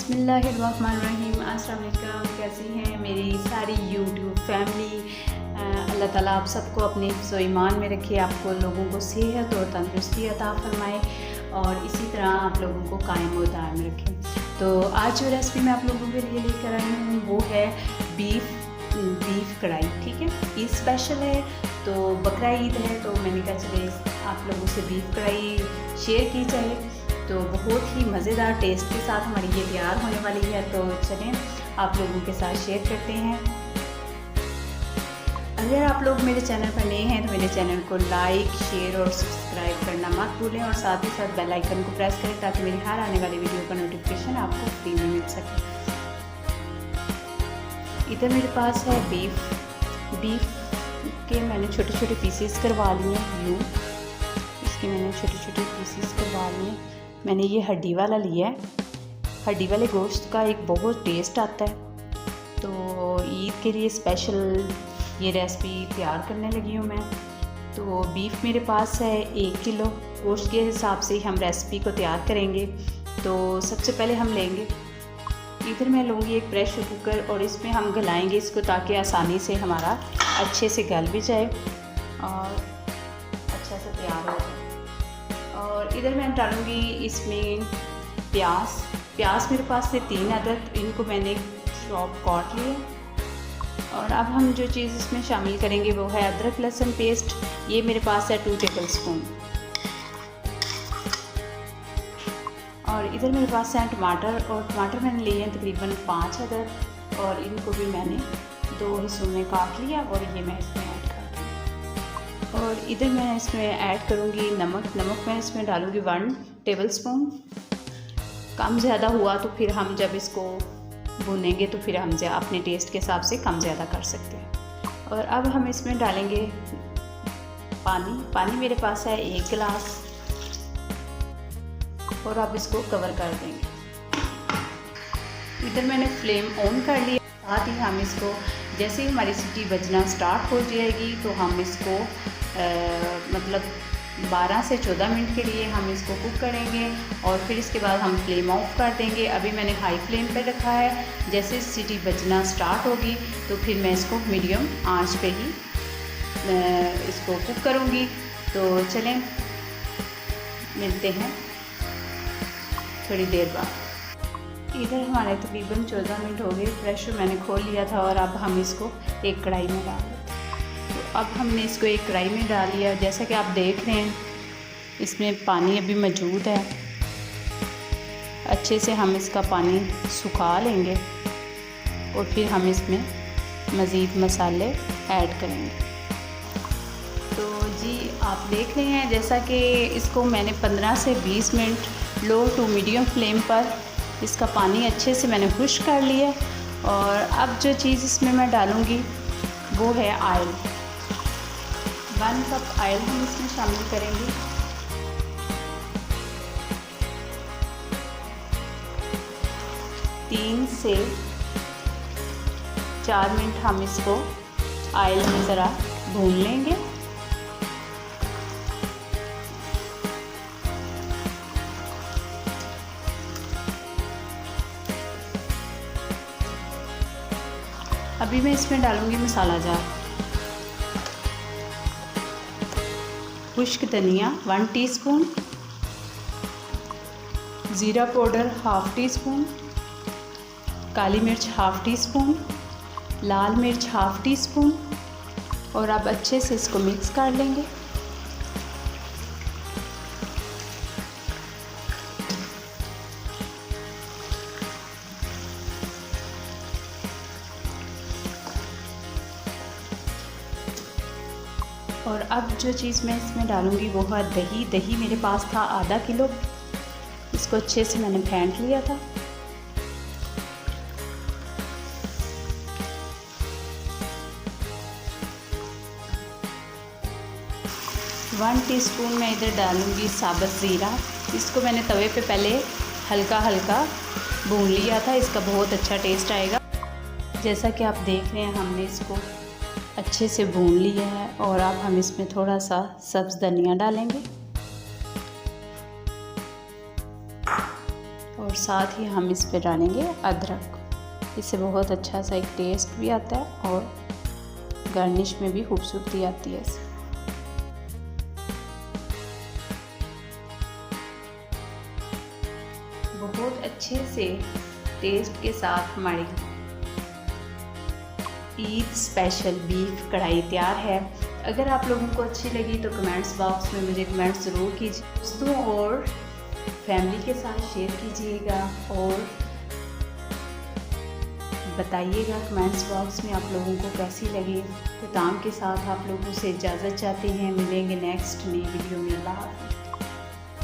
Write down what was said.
बिस्मिल्लाहिर्रहमानिर्रहीम। अस्सलाम वालेकुम। कैसी हैं मेरी सारी यूट्यूब फैमिली। अल्लाह ताला आप सबको अपने हिफ्ज़ व ईमान में रखे, आपको लोगों को सेहत और तंदुरुस्ती अता फरमाए और इसी तरह आप लोगों को कायम व दायम रखें। तो आज जो रेसिपी मैं आप लोगों के लिए लेकर आई हूँ वो है बीफ कढ़ाई। ठीक है, ईद स्पेशल है, तो बकरा ईद है, तो मैंने कहा चले आप लोगों से बीफ कढ़ाई शेयर की जाए। तो बहुत ही मज़ेदार टेस्ट के साथ हमारी ये तैयार होने वाली है, तो चलें आप लोगों के साथ शेयर करते हैं। अगर आप लोग मेरे चैनल पर नए हैं तो मेरे चैनल को लाइक, शेयर और सब्सक्राइब करना मत भूलें और साथ ही साथ बेल आइकन को प्रेस करें ताकि मेरी हर आने वाली वीडियो का नोटिफिकेशन आपको फ्री में मिल सके। इधर मेरे पास है बीफ के मैंने छोटे छोटे पीसेस करवा लिए यूँ, इसके मैंने छोटे छोटे पीसेस करवा लिए। मैंने ये हड्डी वाला लिया है। हड्डी वाले गोश्त का एक बहुत टेस्ट आता है, तो ईद के लिए स्पेशल ये रेसिपी तैयार करने लगी हूँ मैं। तो बीफ मेरे पास है 1 किलो। गोश्त के हिसाब से हम रेसिपी को तैयार करेंगे। तो सबसे पहले हम लेंगे, इधर मैं लूँगी एक प्रेशर कुकर और इसमें हम गलाएंगे इसको ताकि आसानी से हमारा अच्छे से गल भी जाए और अच्छा से तैयार हो जाए। और इधर मैं डालूँगी इसमें प्याज मेरे पास है 3 अदद, इनको मैंने चॉप काट लिया। और अब हम जो चीज़ इसमें शामिल करेंगे वो है अदरक लहसुन पेस्ट। ये मेरे पास है 2 टेबलस्पून। और इधर मेरे पास है टमाटर, और टमाटर मैंने लिए हैं तकरीबन 5 अदद और इनको भी मैंने 2 हिस्सों में काट लिया और ये मैं इसमें ऐड कर दूँगी। और इधर मैं इसमें ऐड करूँगी नमक मैं इसमें डालूँगी 1 टेबलस्पून। कम ज़्यादा हुआ तो फिर हम जब इसको भूनेंगे तो फिर हम अपने टेस्ट के हिसाब से कम ज़्यादा कर सकते हैं। और अब हम इसमें डालेंगे पानी मेरे पास है 1 गिलास और अब इसको कवर कर देंगे। इधर मैंने फ्लेम ऑन कर लिया। साथ ही हम इसको जैसे ही हमारी सीटी बजना स्टार्ट हो जाएगी तो हम इसको मतलब 12 से 14 मिनट के लिए हम इसको कुक करेंगे और फिर इसके बाद हम फ्लेम ऑफ कर देंगे। अभी मैंने हाई फ्लेम पर रखा है, जैसे सीटी बजना स्टार्ट होगी तो फिर मैं इसको मीडियम आंच पे ही इसको कुक करूँगी। तो चलें मिलते हैं थोड़ी देर बाद। इधर हमारे तकरीबन 14 मिनट हो गए, प्रेशर मैंने खोल लिया था और अब हम इसको एक कढ़ाई में डाल देते हैं। तो अब हमने इसको एक कढ़ाई में डाल लिया। जैसा कि आप देख रहे हैं इसमें पानी अभी मौजूद है, अच्छे से हम इसका पानी सुखा लेंगे और फिर हम इसमें मज़ीद मसाले ऐड करेंगे। तो जी आप देख रहे हैं जैसा कि इसको मैंने 15 से 20 minute low to medium flame पर इसका पानी अच्छे से मैंने खुश्क कर लिया। और अब जो चीज़ इसमें मैं डालूँगी वो है ऑयल। 1 कप ऑयल हम इसमें शामिल करेंगे। तीन से 4 मिनट हम इसको ऑयल में ज़रा भून लेंगे। अभी मैं इसमें डालूंगी मसाला जार, खुश्क धनिया 1 टीस्पून, ज़ीरा पाउडर 1/2 टीस्पून, काली मिर्च 1/2 टीस्पून, लाल मिर्च 1/2 टीस्पून। और अब अच्छे से इसको मिक्स कर लेंगे। और अब जो चीज़ मैं इसमें डालूँगी वो है दही मेरे पास था आधा किलो, इसको अच्छे से मैंने फेंट लिया था। वन टीस्पून मैं इधर डालूँगी साबुत ज़ीरा। इसको मैंने तवे पे पहले हल्का हल्का भून लिया था, इसका बहुत अच्छा टेस्ट आएगा। जैसा कि आप देख रहे हैं हमने इसको अच्छे से भून लिया है और अब हम इसमें थोड़ा सा सब्ज़ धनिया डालेंगे और और साथ ही हम इस पे डालेंगे अदरक। इससे बहुत अच्छा सा एक टेस्ट भी आता है और गार्निश में भी खूबसूरती आती है। बहुत अच्छे से टेस्ट के साथ हमारी ईद स्पेशल बीफ कढ़ाई तैयार है। अगर आप लोगों को अच्छी लगी तो कमेंट्स बॉक्स में मुझे कमेंट ज़रूर कीजिए, दोस्तों और फैमिली के साथ शेयर कीजिएगा और बताइएगा कमेंट्स बॉक्स में आप लोगों को कैसी लगी। तो ताम के साथ आप लोगों से इजाज़त चाहते हैं, मिलेंगे नेक्स्ट नई वीडियो में। अल्लाह हाफ़िज़।